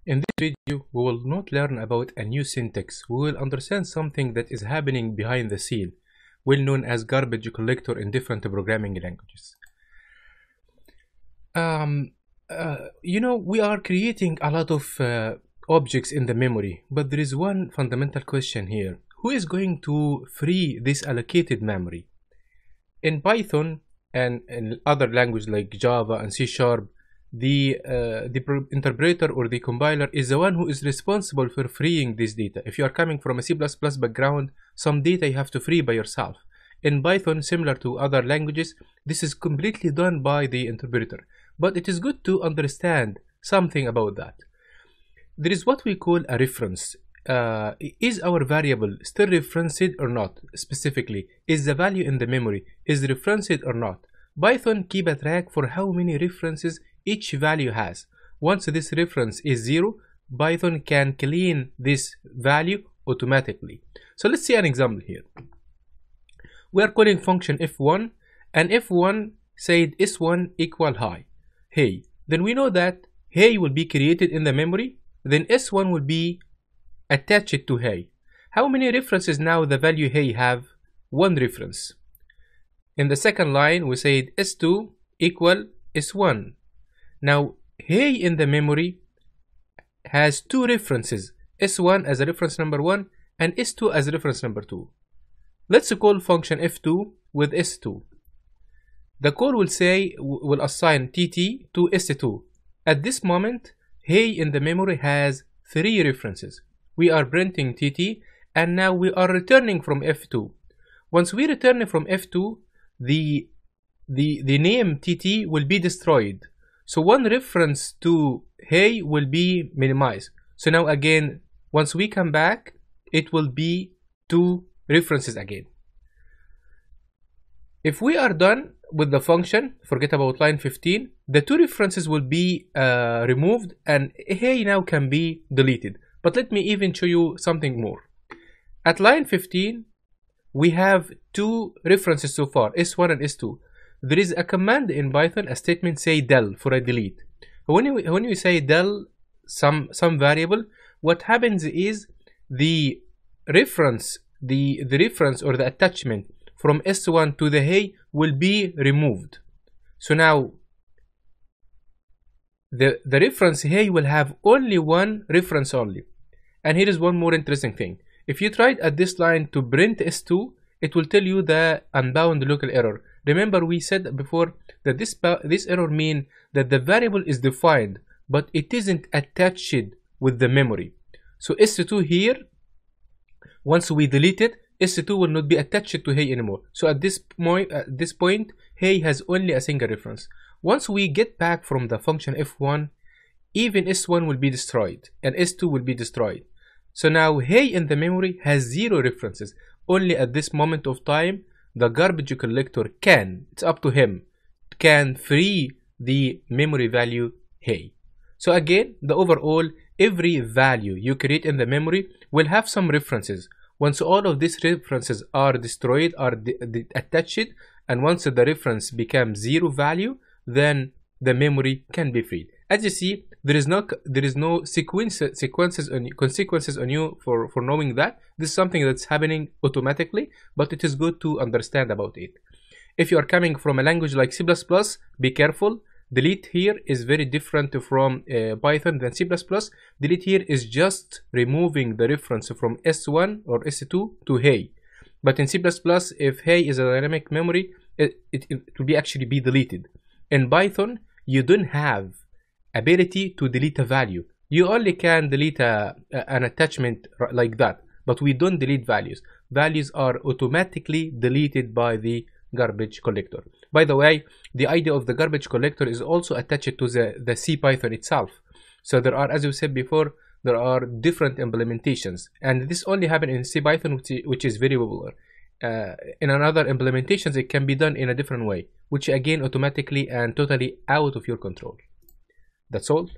In this video, we will not learn about a new syntax. We will understand something that is happening behind the scene, well known as garbage collector in different programming languages. We are creating a lot of objects in the memory, but there is one fundamental question here. Who is going to free this allocated memory? In Python and in other languages like Java and C#, the interpreter or the compiler is the one who is responsible for freeing this data. If you are coming from a C++ background, some data you have to free by yourself. In Python, similar to other languages, this is completely done by the interpreter. But it is good to understand something about that. There is what we call a reference. Is our variable still referenced or not? Specifically, is the value in the memory is referenced or not? Python keep a track for how many references each value has. Once this reference is 0, Python can clean this value automatically. So let's see an example here. We are calling function f1, and f1 said s1 equal hey. Then we know that hey will be created in the memory, then s1 will be attached to hey. How many references now the value hey have? One reference. In the second line we said s2 equal s1. Now hey in the memory has two references, s1 as a reference number 1 and s2 as reference number 2. Let's call function f2 with s2. The call will assign tt to s2. At this moment, hey in the memory has 3 references. We are printing tt, and now we are returning from f2. Once we return from f2, the name tt will be destroyed. So one reference to hey will be minimized. So now again, once we come back, it will be 2 references again. If we are done with the function, forget about line 15, the 2 references will be removed and hey now can be deleted. But let me even show you something more. At line 15, we have 2 references so far, s1 and s2. There is a command in Python, a statement say del for a delete. When you say del some variable, what happens is the reference or the attachment from s1 to the hey will be removed. So now the reference hey will have only one reference only. And here is one more interesting thing. If you tried at this line to print s2, it will tell you the unbound local error. Remember we said before that this error means that the variable is defined but it isn't attached with the memory. So s2 here, once we delete it, s2 will not be attached to hey anymore. So at this point, hey has only a single reference. Once we get back from the function f1, even s1 will be destroyed and s2 will be destroyed. So now hey in the memory has 0 references. Only at this moment of time, the garbage collector it's up to him, can free the memory value hey. So again, the overall, every value you create in the memory will have some references. Once all of these references are destroyed, are attached, and once the reference becomes 0 value, then the memory can be freed. As you see, there is no consequences on you for knowing that. This is something that's happening automatically, but it is good to understand about it. If you are coming from a language like C++, be careful. Delete here is very different from Python than C++. Delete here is just removing the reference from S1 or S2 to hey. But in C++, if hey is a dynamic memory, it will actually be deleted. In Python, you don't have ability to delete a value. You only can delete an attachment like that, but we don't delete values. Values are automatically deleted by the garbage collector. By the way, the idea of the garbage collector is also attached to the C Python itself. So there are, as you said before, there are different implementations, and this only happens in C Python, which is very popular. In another implementations, it can be done in a different way, which again automatically and totally out of your control. That's all.